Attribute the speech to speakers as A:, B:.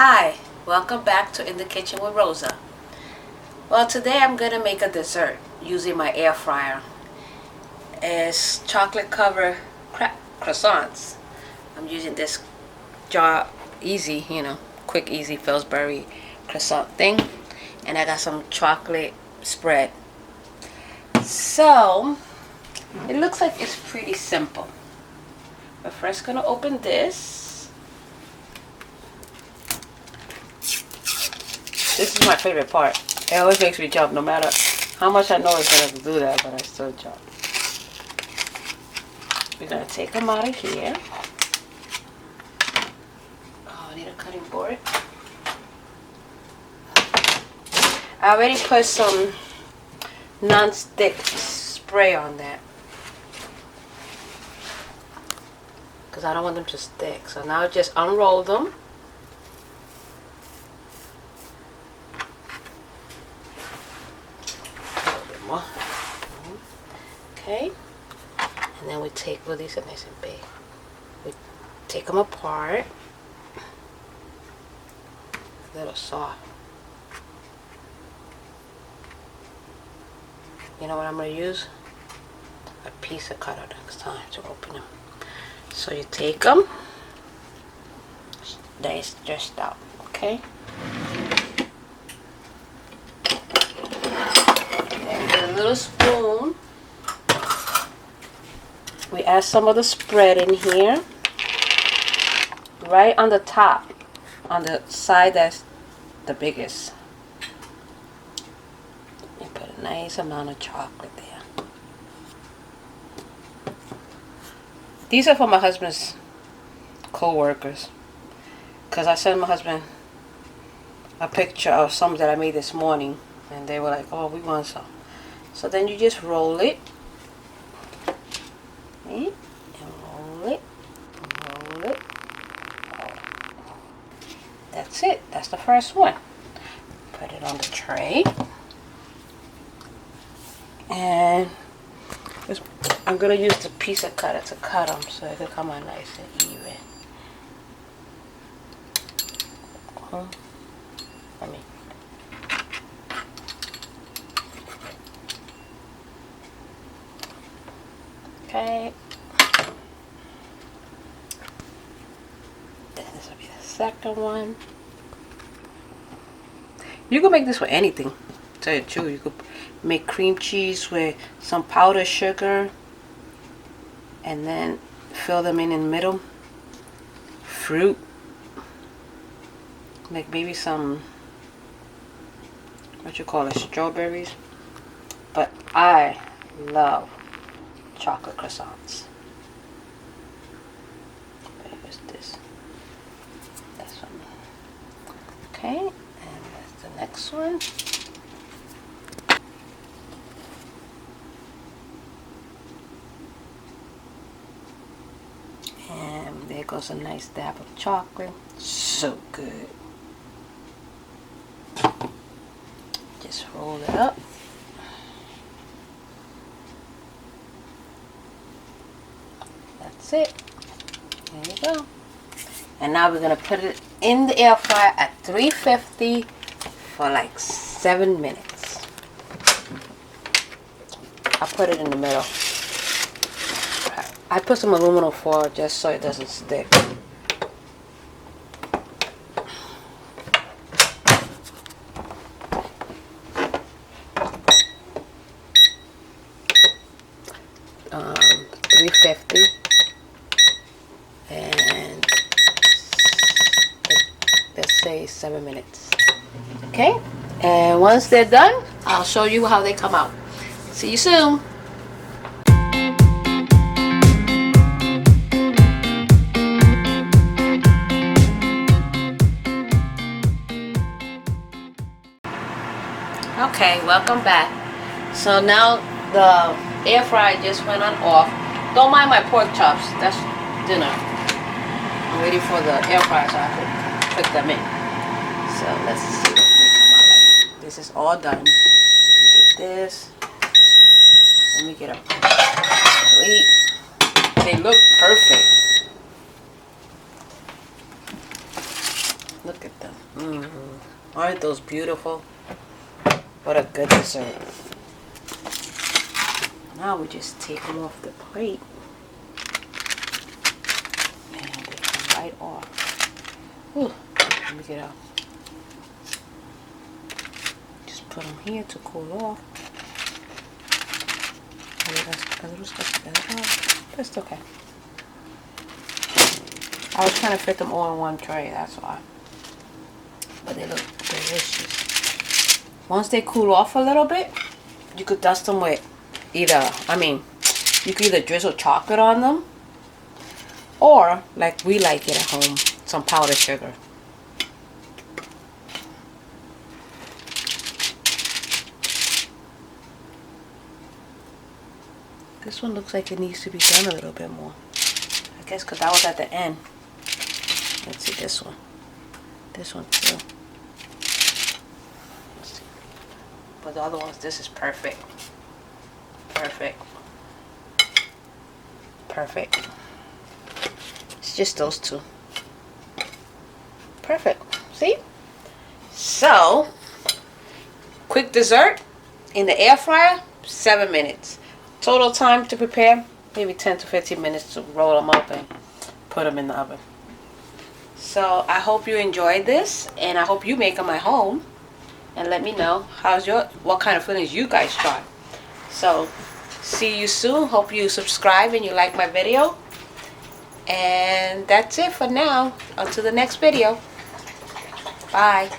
A: Hi, welcome back to In the Kitchen with Rosa. Well, today I'm going to make a dessert using my air fryer. It's chocolate covered croissants. I'm using this jar, easy, quick, easy Pillsbury croissant thing. And I got some chocolate spread. So, it looks like it's pretty simple. We're first going to open this. This is my favorite part. It always makes me jump no matter how much I know it's going to do that, but I still jump. We're going to take them out of here. Oh, I need a cutting board. I already put some non-stick spray on that, because I don't want them to stick. So now just unroll them. More. Okay, and then we take, well, these are nice and big. We take them apart. A little soft. You know what I'm going to use? A piece of cutter next time to open them. So you take them. They're stretched out, okay? A little spoon. We add some of the spread in here, right on the top, on the side that's the biggest. You put a nice amount of chocolate there. These are for my husband's co-workers, because I sent my husband a picture of some that I made this morning, and they were like, oh, we want some. So then you just roll it. And roll it. Roll it. That's it. That's the first one. Put it on the tray. And I'm going to use the piece of cutter to cut them so it can come out nice and even. Let me. Okay. Then this will be the second one. You can make this with anything. To tell you the truth, you could make cream cheese with some powdered sugar and then fill them in the middle. Fruit. Like maybe some, what you call it, strawberries. But I love chocolate croissants. Where is this? This one. Okay, and that's the next one. And there goes a nice dab of chocolate. So good. Just roll it up. That's it. There you go. And now we're going to put it in the air fryer at 350 for like 7 minutes. I put it in the middle. I put some aluminum foil just so it doesn't stick. Um, 350. And let's say 7 minutes. Okay, and once they're done, I'll show you how they come out. See you soon. Okay, welcome back. So now the air fryer just went on off. Don't mind my pork chops, that's dinner. I'm waiting for the air fryer so I can put them in. So let's see what they come out like. This is all done. Get this. Let me get a plate. They look perfect. Look at them. Aren't those beautiful? What a good dessert. Now we just take them off the plate. And they come right off. Ooh, let me get out. Just put them here to cool off. That's okay. I was trying to fit them all in one tray, that's why. But they look delicious. Once they cool off a little bit, you could dust them with you could either drizzle chocolate on them, or like we like it at home, some powdered sugar. This one looks like it needs to be done a little bit more. I guess because that was at the end. Let's see this one. This one too. Let's see. But the other ones, this is perfect. Perfect. Perfect. It's just those two. Perfect. See? So, quick dessert in the air fryer, 7 minutes. Total time to prepare, maybe 10 to 15 minutes to roll them up and put them in the oven. So I hope you enjoyed this, and I hope you make them at home, and let me know what kind of fillings you guys try. So see you soon. Hope you subscribe and you like my video, and that's it for now. Until the next video. Bye.